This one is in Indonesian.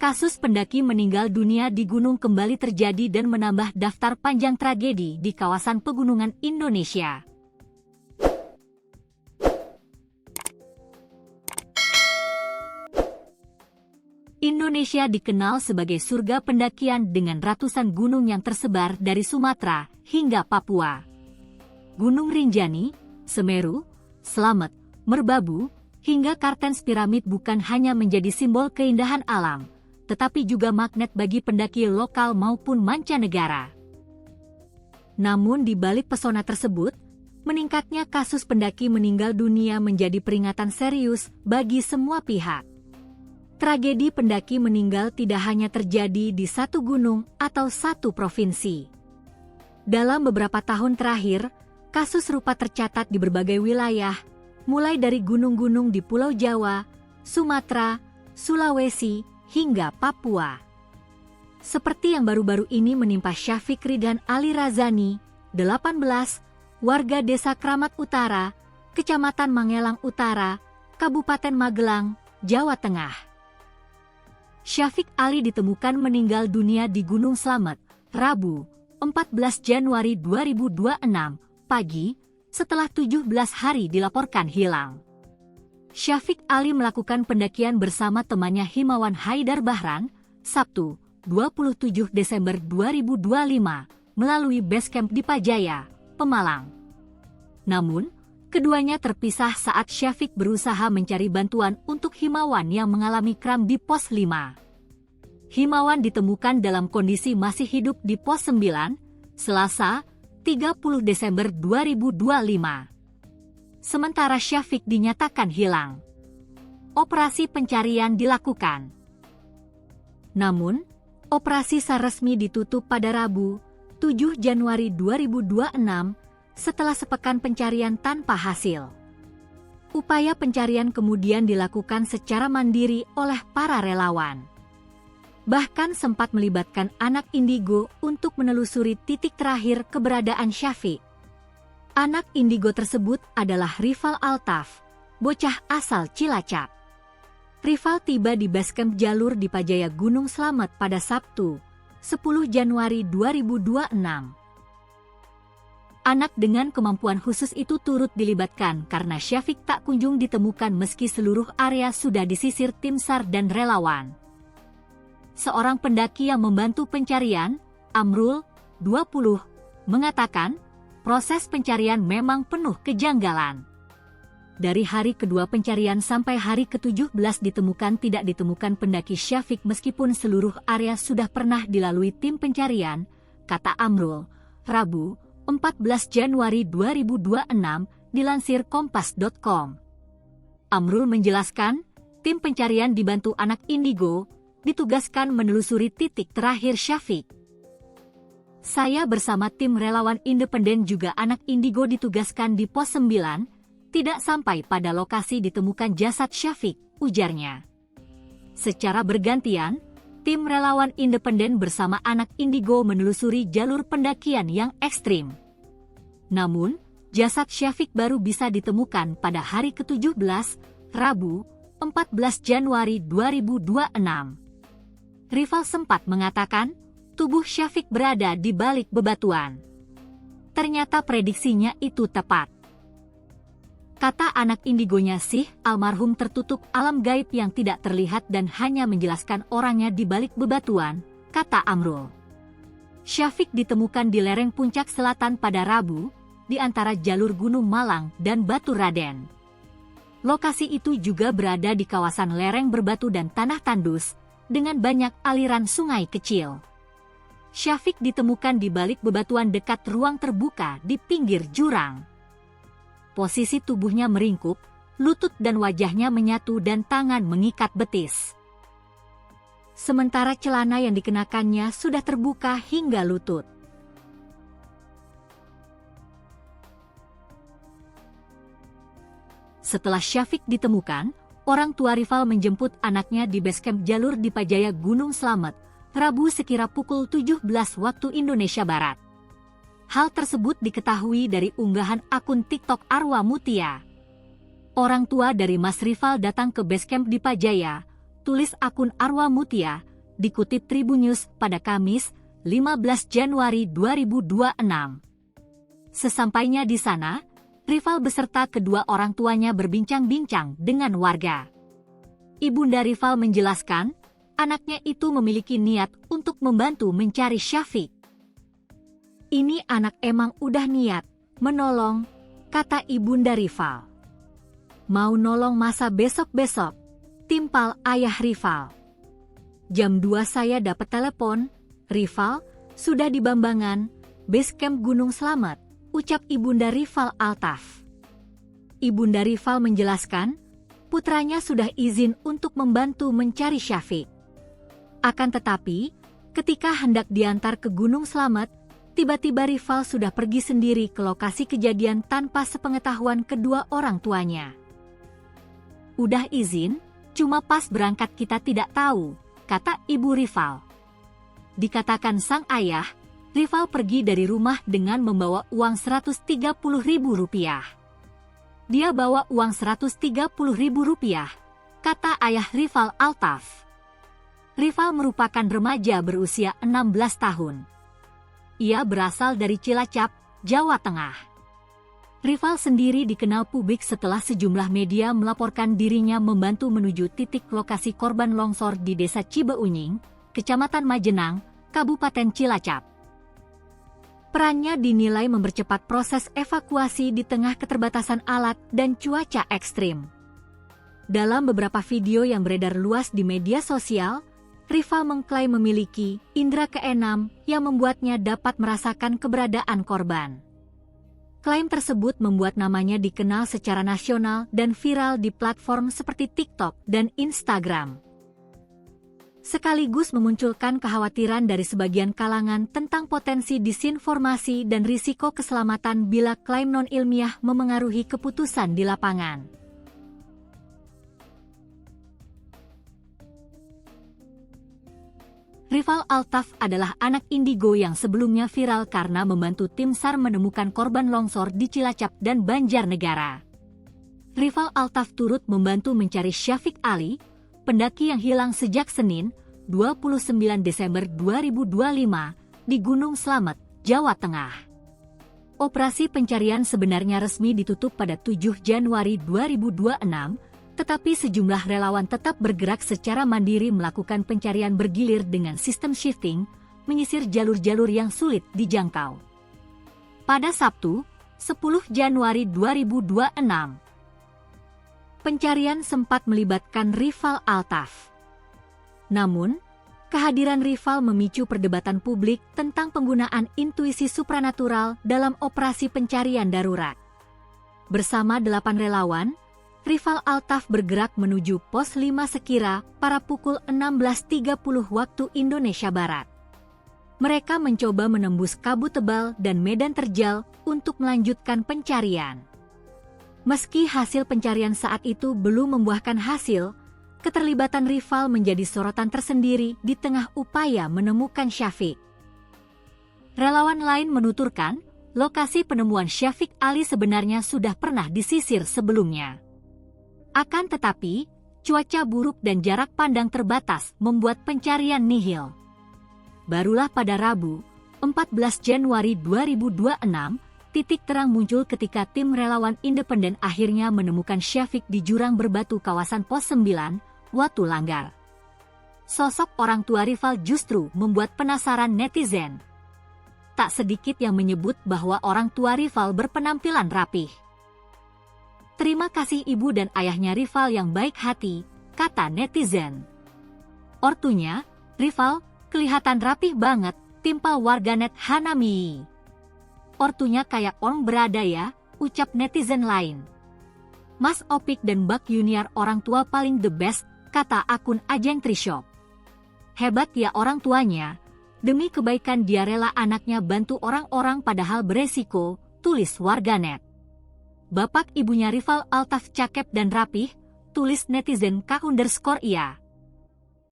Kasus pendaki meninggal dunia di gunung kembali terjadi dan menambah daftar panjang tragedi di kawasan pegunungan Indonesia. Indonesia dikenal sebagai surga pendakian dengan ratusan gunung yang tersebar dari Sumatera hingga Papua. Gunung Rinjani, Semeru, Slamet, Merbabu, hingga Kartens Piramid bukan hanya menjadi simbol keindahan alam, tetapi juga magnet bagi pendaki lokal maupun mancanegara. Namun di balik pesona tersebut, meningkatnya kasus pendaki meninggal dunia menjadi peringatan serius bagi semua pihak. Tragedi pendaki meninggal tidak hanya terjadi di satu gunung atau satu provinsi. Dalam beberapa tahun terakhir, kasus serupa tercatat di berbagai wilayah, mulai dari gunung-gunung di Pulau Jawa, Sumatera, Sulawesi, hingga Papua. Seperti yang baru-baru ini menimpa Syafiq Ridhan Ali Razani, 18, warga Desa Kramat Utara, Kecamatan Mangelang Utara, Kabupaten Magelang, Jawa Tengah. Syafiq Ali ditemukan meninggal dunia di Gunung Slamet, Rabu, 14 Januari 2026, pagi, setelah 17 hari dilaporkan hilang. Syafiq Ali melakukan pendakian bersama temannya Himawan Haidar Bahran, Sabtu, 27 Desember 2025, melalui basecamp di Pajaya, Pemalang. Namun, keduanya terpisah saat Syafiq berusaha mencari bantuan untuk Himawan yang mengalami kram di pos 5. Himawan ditemukan dalam kondisi masih hidup di pos 9, Selasa, 30 Desember 2025. Sementara Syafiq dinyatakan hilang. Operasi pencarian dilakukan. Namun, operasi SAR resmi ditutup pada Rabu, 7 Januari 2026, setelah sepekan pencarian tanpa hasil. Upaya pencarian kemudian dilakukan secara mandiri oleh para relawan. Bahkan sempat melibatkan anak indigo untuk menelusuri titik terakhir keberadaan Syafiq. Anak indigo tersebut adalah Rival Altaf, bocah asal Cilacap. Rival tiba di basecamp jalur di Pajaya Gunung Slamet pada Sabtu, 10 Januari 2026. Anak dengan kemampuan khusus itu turut dilibatkan karena Syafiq tak kunjung ditemukan meski seluruh area sudah disisir tim SAR dan relawan. Seorang pendaki yang membantu pencarian, Amrul, 20, mengatakan, proses pencarian memang penuh kejanggalan. Dari hari kedua pencarian sampai hari ke-17 tidak ditemukan pendaki Syafiq meskipun seluruh area sudah pernah dilalui tim pencarian, kata Amrul, Rabu, 14 Januari 2026, dilansir kompas.com. Amrul menjelaskan, tim pencarian dibantu anak indigo, ditugaskan menelusuri titik terakhir Syafiq. Saya bersama tim relawan independen juga anak indigo ditugaskan di pos 9, tidak sampai pada lokasi ditemukan jasad Syafiq, ujarnya. Secara bergantian, tim relawan independen bersama anak indigo menelusuri jalur pendakian yang ekstrim. Namun, jasad Syafiq baru bisa ditemukan pada hari ke-17, Rabu, 14 Januari 2026. Rival sempat mengatakan, tubuh Syafiq berada di balik bebatuan. Ternyata prediksinya itu tepat. Kata anak indigonya sih, almarhum tertutup alam gaib yang tidak terlihat dan hanya menjelaskan orangnya di balik bebatuan, kata Amrul. Syafiq ditemukan di lereng puncak selatan pada Rabu, di antara jalur Gunung Malang dan Batu Raden. Lokasi itu juga berada di kawasan lereng berbatu dan tanah tandus, dengan banyak aliran sungai kecil. Syafiq ditemukan di balik bebatuan dekat ruang terbuka di pinggir jurang. Posisi tubuhnya meringkuk, lutut dan wajahnya menyatu dan tangan mengikat betis. Sementara celana yang dikenakannya sudah terbuka hingga lutut. Setelah Syafiq ditemukan, orang tua Rival menjemput anaknya di basecamp jalur di Pajaya Gunung Slamet, Rabu sekira pukul 17 waktu Indonesia Barat. Hal tersebut diketahui dari unggahan akun TikTok Arwa Mutia. Orang tua dari Mas Rival datang ke basecamp di Pajaya, tulis akun Arwa Mutia, dikutip Tribunnews pada Kamis, 15 Januari 2026. Sesampainya di sana, Rival beserta kedua orang tuanya berbincang-bincang dengan warga. Ibunda Rival menjelaskan, anaknya itu memiliki niat untuk membantu mencari Syafiq. Ini anak emang udah niat menolong, kata ibunda Rival. Mau nolong masa besok-besok, timpal ayah Rival. Jam 2 saya dapat telepon, Rival sudah di Bambangan, base camp Gunung Slamet, ucap ibunda Rival Altaf. Ibunda Rival menjelaskan, putranya sudah izin untuk membantu mencari Syafiq. Akan tetapi, ketika hendak diantar ke Gunung Slamet, tiba-tiba Rival sudah pergi sendiri ke lokasi kejadian tanpa sepengetahuan kedua orang tuanya. Udah izin, cuma pas berangkat kita tidak tahu, kata ibu Rival. Dikatakan sang ayah, Rival pergi dari rumah dengan membawa uang Rp130.000. Dia bawa uang Rp130.000, kata ayah Rival Altaf. Rival merupakan remaja berusia 16 tahun. Ia berasal dari Cilacap, Jawa Tengah. Rival sendiri dikenal publik setelah sejumlah media melaporkan dirinya membantu menuju titik lokasi korban longsor di Desa Cibeunying, Kecamatan Majenang, Kabupaten Cilacap. Perannya dinilai mempercepat proses evakuasi di tengah keterbatasan alat dan cuaca ekstrim. Dalam beberapa video yang beredar luas di media sosial, Rival mengklaim memiliki indera keenam yang membuatnya dapat merasakan keberadaan korban. Klaim tersebut membuat namanya dikenal secara nasional dan viral di platform seperti TikTok dan Instagram. Sekaligus memunculkan kekhawatiran dari sebagian kalangan tentang potensi disinformasi dan risiko keselamatan bila klaim non-ilmiah memengaruhi keputusan di lapangan. Rival Altaf adalah anak indigo yang sebelumnya viral karena membantu tim SAR menemukan korban longsor di Cilacap dan Banjarnegara. Rival Altaf turut membantu mencari Syafiq Ali, pendaki yang hilang sejak Senin, 29 Desember 2025, di Gunung Slamet, Jawa Tengah. Operasi pencarian sebenarnya resmi ditutup pada 7 Januari 2026, tetapi sejumlah relawan tetap bergerak secara mandiri melakukan pencarian bergilir dengan sistem shifting, menyisir jalur-jalur yang sulit dijangkau. Pada Sabtu, 10 Januari 2026, pencarian sempat melibatkan Rival Altaf. Namun, kehadiran Rival memicu perdebatan publik tentang penggunaan intuisi supranatural dalam operasi pencarian darurat. Bersama 8 relawan, Rival Altaf bergerak menuju pos 5 sekira pada pukul 16.30 waktu Indonesia Barat. Mereka mencoba menembus kabut tebal dan medan terjal untuk melanjutkan pencarian. Meski hasil pencarian saat itu belum membuahkan hasil, keterlibatan Rival menjadi sorotan tersendiri di tengah upaya menemukan Syafiq. Relawan lain menuturkan, lokasi penemuan Syafiq Ali sebenarnya sudah pernah disisir sebelumnya. Akan tetapi, cuaca buruk dan jarak pandang terbatas membuat pencarian nihil. Barulah pada Rabu, 14 Januari 2026, titik terang muncul ketika tim relawan independen akhirnya menemukan Syafiq di jurang berbatu kawasan Pos 9, Watu Langgar. Sosok orang tua Rival justru membuat penasaran netizen. Tak sedikit yang menyebut bahwa orang tua Rival berpenampilan rapih. Terima kasih ibu dan ayahnya Rival yang baik hati, kata netizen. Ortunya, Rival, kelihatan rapih banget, timpal warganet Hanami. Ortunya kayak orang berada ya, ucap netizen lain. Mas Opik dan Bak Junior orang tua paling the best, kata akun Ajeng Trishop. Hebat ya orang tuanya, demi kebaikan dia rela anaknya bantu orang-orang padahal beresiko, tulis warganet. Bapak ibunya Rival Altaf cakep dan rapih, tulis netizen K_ia.